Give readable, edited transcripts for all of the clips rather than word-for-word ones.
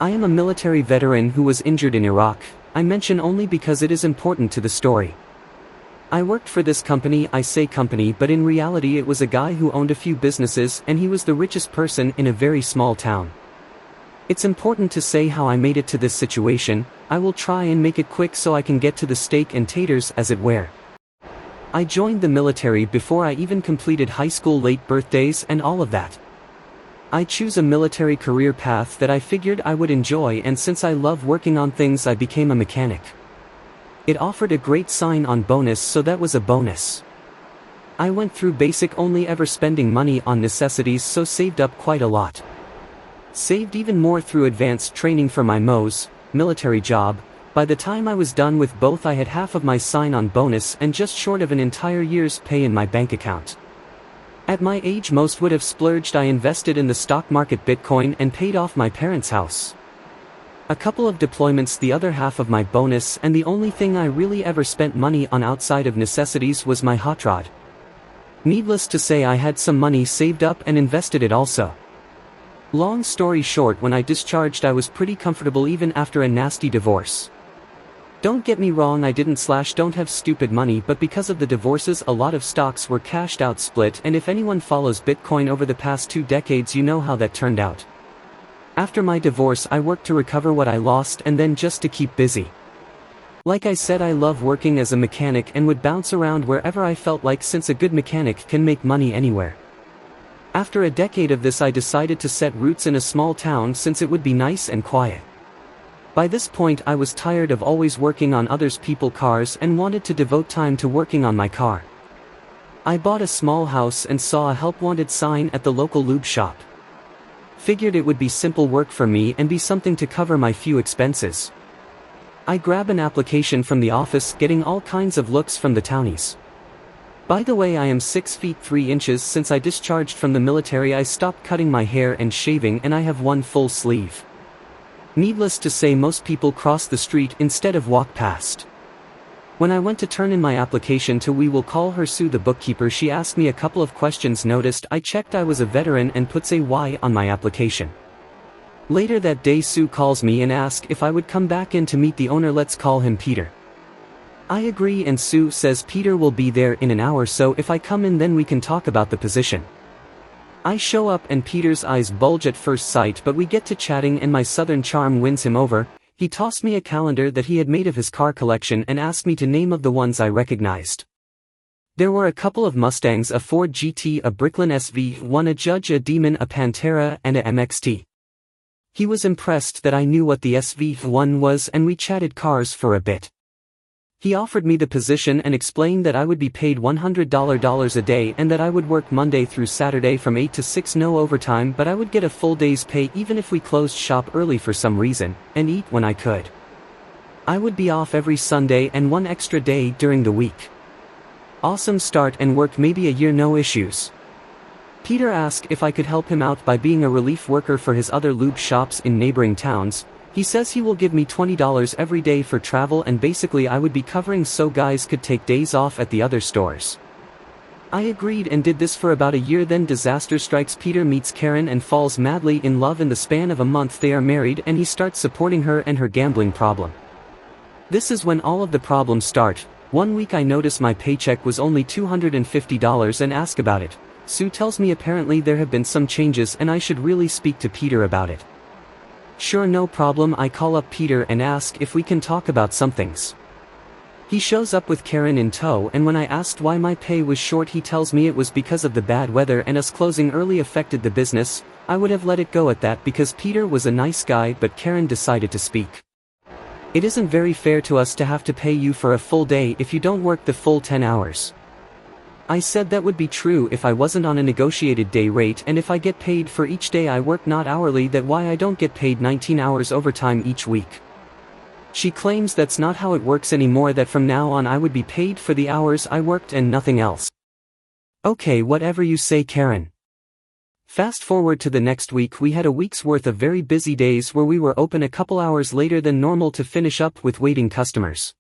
I am a military veteran who was injured in Iraq. I mention only because it is important to the story. I worked for this company, I say company, but in reality it was a guy who owned a few businesses and he was the richest person in a very small town. It's important to say how I made it to this situation. I will try and make it quick so I can get to the steak and taters as it were. I joined the military before I even completed high school, late birthdays and all of that. I choose a military career path that I figured I would enjoy, and since I love working on things I became a mechanic. It offered a great sign-on bonus, so that was a bonus. I went through basic, only ever spending money on necessities, so saved up quite a lot. Saved even more through advanced training for my MOS, military job. By the time I was done with both, I had half of my sign-on bonus and just short of an entire year's pay in my bank account. At my age most would have splurged. I invested in the stock market, Bitcoin, and paid off my parents' house. A couple of deployments, the other half of my bonus, and the only thing I really ever spent money on outside of necessities was my hot rod. Needless to say, I had some money saved up and invested it also. Long story short, when I discharged I was pretty comfortable even after a nasty divorce. Don't get me wrong, I don't have stupid money, but because of the divorces a lot of stocks were cashed out, split, and if anyone follows Bitcoin over the past 2 decades you know how that turned out. After my divorce I worked to recover what I lost and then just to keep busy. Like I said, I love working as a mechanic and would bounce around wherever I felt like, since a good mechanic can make money anywhere. After a decade of this I decided to set roots in a small town since it would be nice and quiet. By this point I was tired of always working on others people's cars and wanted to devote time to working on my car. I bought a small house and saw a help wanted sign at the local lube shop. Figured it would be simple work for me and be something to cover my few expenses. I grab an application from the office, getting all kinds of looks from the townies. By the way, I am 6 feet 3 inches. Since I discharged from the military I stopped cutting my hair and shaving, and I have one full sleeve. Needless to say, most people cross the street instead of walk past. When I went to turn in my application to, we will call her Sue, the bookkeeper, she asked me a couple of questions. Noticed I checked I was a veteran and puts a Y on my application. Later that day Sue calls me and asks if I would come back in to meet the owner. Let's call him Peter. I agree and Sue says Peter will be there in an hour, so if I come in then we can talk about the position. I show up and Peter's eyes bulge at first sight, but we get to chatting and my southern charm wins him over. He tossed me a calendar that he had made of his car collection and asked me to name of the ones I recognized. There were a couple of Mustangs, a Ford GT, a Bricklin SV1, a Judge, a Demon, a Pantera, and a MXT. He was impressed that I knew what the SV1 was and we chatted cars for a bit. He offered me the position and explained that I would be paid $100 a day and that I would work Monday through Saturday from 8 to 6, no overtime, but I would get a full day's pay even if we closed shop early for some reason, and eat when I could. I would be off every Sunday and 1 extra day during the week. Awesome start, and worked maybe a year, no issues. Peter asked if I could help him out by being a relief worker for his other lube shops in neighboring towns. He says he will give me $20 every day for travel, and basically I would be covering so guys could take days off at the other stores. I agreed and did this for about a year. Then disaster strikes. Peter meets Karen and falls madly in love. In the span of a month they are married and he starts supporting her and her gambling problem. This is when all of the problems start. One week I notice my paycheck was only $250 and ask about it. Sue tells me apparently there have been some changes and I should really speak to Peter about it. Sure, no problem. I call up Peter and ask if we can talk about some things. He shows up with Karen in tow, and when I asked why my pay was short he tells me it was because of the bad weather and us closing early affected the business. I would have let it go at that because Peter was a nice guy, but Karen decided to speak. It isn't very fair to us to have to pay you for a full day if you don't work the full 10 hours. I said that would be true if I wasn't on a negotiated day rate, and if I get paid for each day I work, not hourly, that why I don't get paid 19 hours overtime each week. She claims that's not how it works anymore, that from now on I would be paid for the hours I worked and nothing else. Okay, whatever you say, Karen. Fast forward to the next week. We had a week's worth of very busy days where we were open a couple hours later than normal to finish up with waiting customers.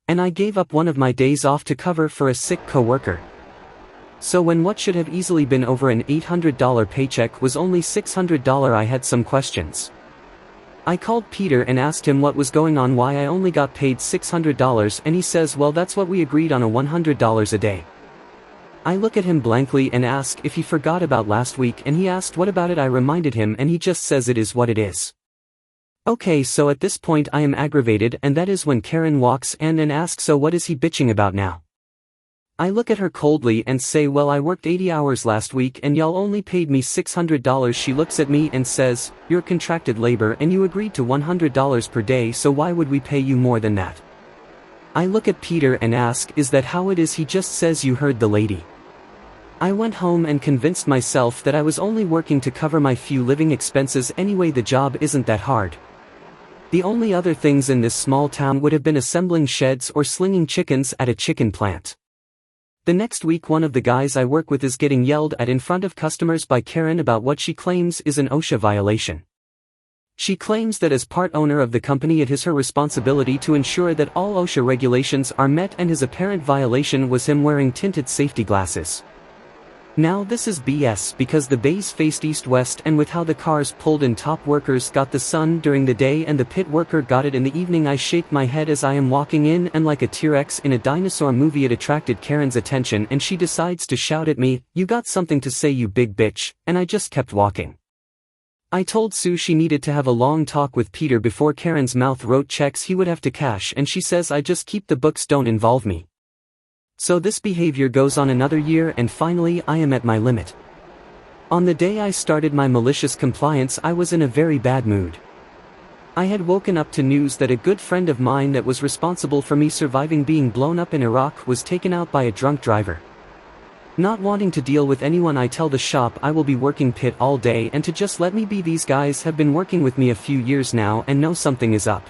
And I gave up one of my days off to cover for a sick coworker. So when what should have easily been over an $800 paycheck was only $600, I had some questions. I called Peter and asked him what was going on, why I only got paid $600, and he says, well, that's what we agreed on, a $100 a day. I look at him blankly and ask if he forgot about last week, and he asked what about it. I reminded him and he just says it is what it is. Okay, so at this point I am aggravated, and that is when Karen walks in and asks, so what is he bitching about now? I look at her coldly and say, well, I worked 80 hours last week and y'all only paid me $600. She looks at me and says, you're contracted labor and you agreed to $100 per day, so why would we pay you more than that? I look at Peter and ask, is that how it is? He just says, you heard the lady. I went home and convinced myself that I was only working to cover my few living expenses anyway. The job isn't that hard. The only other things in this small town would have been assembling sheds or slinging chickens at a chicken plant. The next week one of the guys I work with is getting yelled at in front of customers by Karen about what she claims is an OSHA violation. She claims that as part owner of the company it is her responsibility to ensure that all OSHA regulations are met, and his apparent violation was him wearing tinted safety glasses. Now this is BS, because the bays faced east-west, and with how the cars pulled in, top workers got the sun during the day and the pit worker got it in the evening. I shake my head as I am walking in, and like a T-Rex in a dinosaur movie it attracted Karen's attention and she decides to shout at me, you got something to say, you big bitch, and I just kept walking. I told Sue she needed to have a long talk with Peter before Karen's mouth wrote checks he would have to cash, and she says, I just keep the books, don't involve me. So this behavior goes on another year, and finally I am at my limit. On the day I started my malicious compliance I was in a very bad mood. I had woken up to news that a good friend of mine that was responsible for me surviving being blown up in Iraq was taken out by a drunk driver. Not wanting to deal with anyone, I tell the shop I will be working pit all day and to just let me be. These guys have been working with me a few years now and know something is up.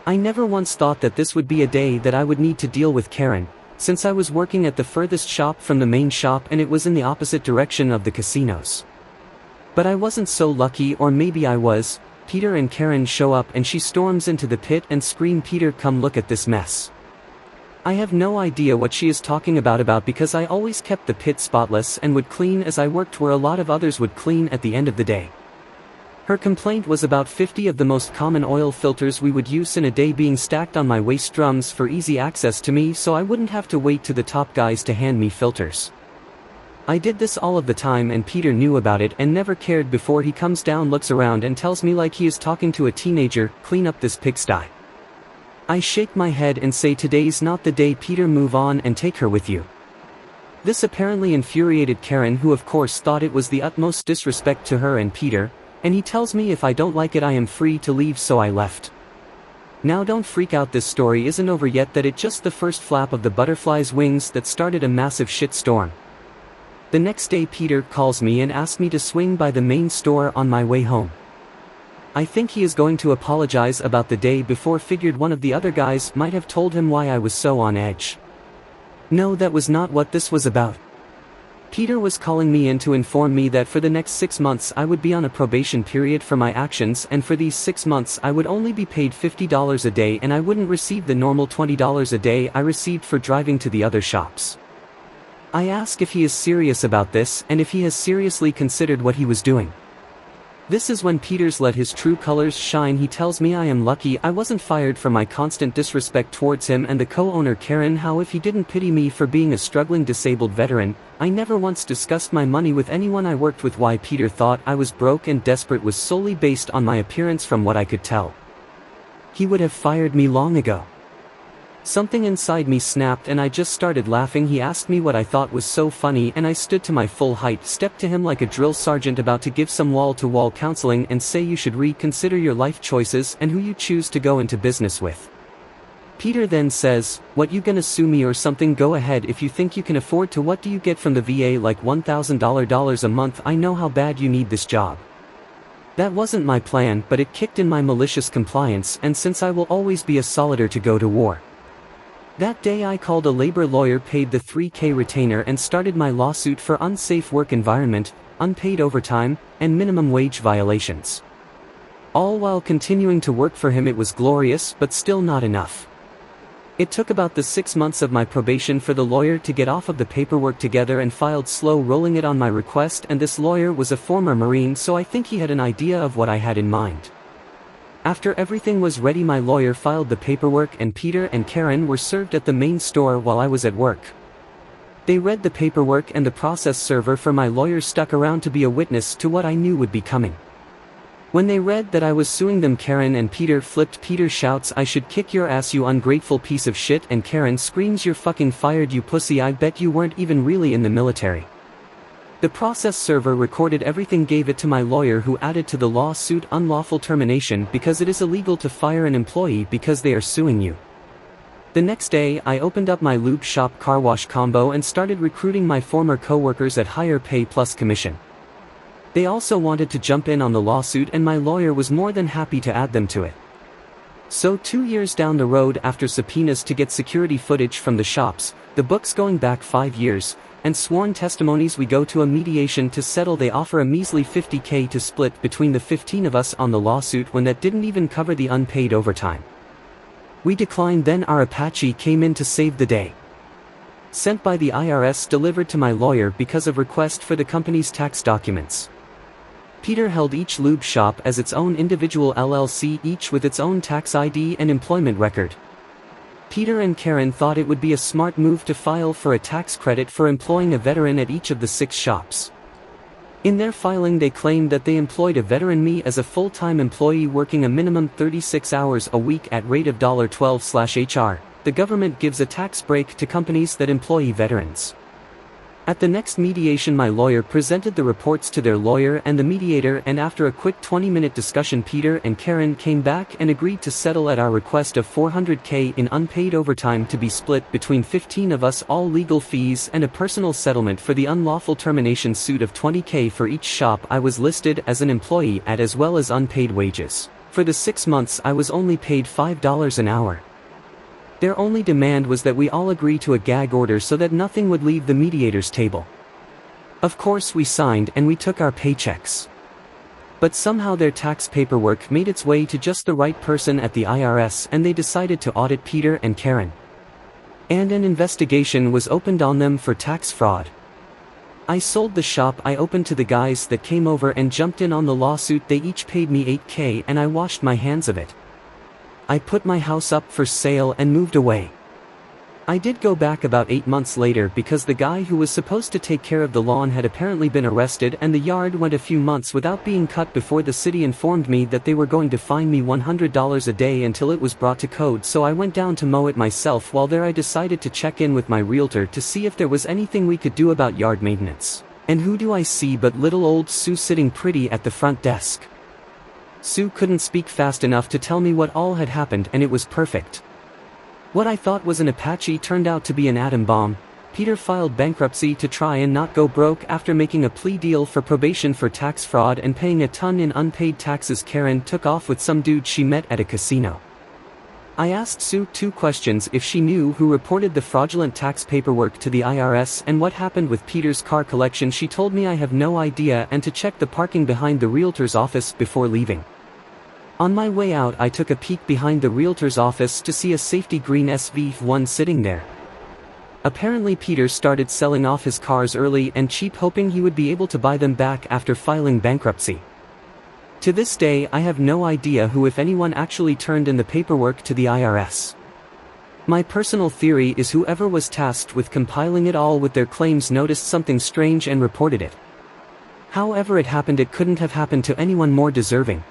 I never once thought that this would be a day that I would need to deal with Karen, since I was working at the furthest shop from the main shop and it was in the opposite direction of the casinos. But I wasn't so lucky, or maybe I was. Peter and Karen show up and she storms into the pit and scream, Peter, come look at this mess. I have no idea what she is talking about because I always kept the pit spotless and would clean as I worked, where a lot of others would clean at the end of the day. Her complaint was about 50 of the most common oil filters we would use in a day being stacked on my waste drums for easy access to me, so I wouldn't have to wait to the top guys to hand me filters. I did this all of the time and Peter knew about it and never cared. Before he comes down, looks around and tells me like he is talking to a teenager, clean up this pigsty. I shake my head and say, today's not the day, Peter, move on and take her with you. This apparently infuriated Karen, who of course thought it was the utmost disrespect to her and Peter, and he tells me if I don't like it I am free to leave, so I left. Now don't freak out, this story isn't over yet, that it just the first flap of the butterfly's wings that started a massive shit storm. The next day Peter calls me and asks me to swing by the main store on my way home. I think he is going to apologize about the day before, figured one of the other guys might have told him why I was so on edge. No, that was not what this was about. Peter was calling me in to inform me that for the next 6 months I would be on a probation period for my actions, and for these 6 months I would only be paid $50 a day and I wouldn't receive the normal $20 a day I received for driving to the other shops. I ask if he is serious about this and if he has seriously considered what he was doing. This is when Peter's let his true colors shine. He tells me I am lucky I wasn't fired for my constant disrespect towards him and the co-owner Karen, how if he didn't pity me for being a struggling disabled veteran. I never once discussed my money with anyone I worked with. Why Peter thought I was broke and desperate was solely based on my appearance. From what I could tell, he would have fired me long ago. Something inside me snapped and I just started laughing. He asked me what I thought was so funny and I stood to my full height, stepped to him like a drill sergeant about to give some wall-to-wall counseling and say you should reconsider your life choices and who you choose to go into business with. Peter then says, what, you gonna sue me or something? Go ahead if you think you can afford to. What do you get from the VA? Like $1,000 a month. I know how bad you need this job. That wasn't my plan, but it kicked in my malicious compliance, and since I will always be a solider to go to war. That day I called a labor lawyer, paid the $3,000 retainer and started my lawsuit for unsafe work environment, unpaid overtime, and minimum wage violations. All while continuing to work for him. It was glorious, but still not enough. It took about the 6 months of my probation for the lawyer to get off of the paperwork together and filed slow rolling it on my request, and this lawyer was a former Marine, so I think he had an idea of what I had in mind. After everything was ready, my lawyer filed the paperwork and Peter and Karen were served at the main store while I was at work. They read the paperwork and the process server for my lawyer stuck around to be a witness to what I knew would be coming. When they read that I was suing them, Karen and Peter flipped. Peter shouts, "I should kick your ass, you ungrateful piece of shit," and Karen screams, "You're fucking fired, you pussy, I bet you weren't even really in the military." The process server recorded everything, gave it to my lawyer, who added to the lawsuit unlawful termination because it is illegal to fire an employee because they are suing you. The next day, I opened up my lube shop car wash combo and started recruiting my former co-workers at higher pay plus commission. They also wanted to jump in on the lawsuit and my lawyer was more than happy to add them to it. So 2 years down the road, after subpoenas to get security footage from the shops, the books going back 5 years, and sworn testimonies, we go to a mediation to settle. They offer a measly $50K to split between the 15 of us on the lawsuit, when that didn't even cover the unpaid overtime. We declined. Then our Apache came in to save the day. Sent by the IRS, delivered to my lawyer because of request for the company's tax documents. Peter held each lube shop as its own individual LLC, each with its own tax ID and employment record. Peter and Karen thought it would be a smart move to file for a tax credit for employing a veteran at each of the 6 shops. In their filing, they claimed that they employed a veteran, me, as a full-time employee working a minimum 36 hours a week at rate of $12/HR. The government gives a tax break to companies that employ veterans. At the next mediation, my lawyer presented the reports to their lawyer and the mediator, and after a quick 20-minute discussion, Peter and Karen came back and agreed to settle at our request of $400K in unpaid overtime to be split between 15 of us, all legal fees, and a personal settlement for the unlawful termination suit of $20K for each shop I was listed as an employee at, as well as unpaid wages. For the 6 months I was only paid $5 an hour. Their only demand was that we all agree to a gag order so that nothing would leave the mediator's table. Of course we signed and we took our paychecks. But somehow their tax paperwork made its way to just the right person at the IRS, and they decided to audit Peter and Karen. And an investigation was opened on them for tax fraud. I sold the shop I opened to the guys that came over and jumped in on the lawsuit. They each paid me $8K and I washed my hands of it. I put my house up for sale and moved away. I did go back about 8 months later because the guy who was supposed to take care of the lawn had apparently been arrested, and the yard went a few months without being cut before the city informed me that they were going to fine me $100 a day until it was brought to code. So I went down to mow it myself. While there, I decided to check in with my realtor to see if there was anything we could do about yard maintenance. And who do I see but little old Sue sitting pretty at the front desk. Sue couldn't speak fast enough to tell me what all had happened, and it was perfect. What I thought was an Apache turned out to be an atom bomb. Peter filed bankruptcy to try and not go broke after making a plea deal for probation for tax fraud and paying a ton in unpaid taxes. Karen took off with some dude she met at a casino. I asked Sue 2 questions: if she knew who reported the fraudulent tax paperwork to the IRS and what happened with Peter's car collection. She told me I have no idea, and to check the parking behind the realtor's office before leaving. On my way out, I took a peek behind the realtor's office to see a safety green SV1 sitting there. Apparently Peter started selling off his cars early and cheap, hoping he would be able to buy them back after filing bankruptcy. To this day, I have no idea who, if anyone, actually turned in the paperwork to the IRS. My personal theory is whoever was tasked with compiling it all with their claims noticed something strange and reported it. However it happened, it couldn't have happened to anyone more deserving.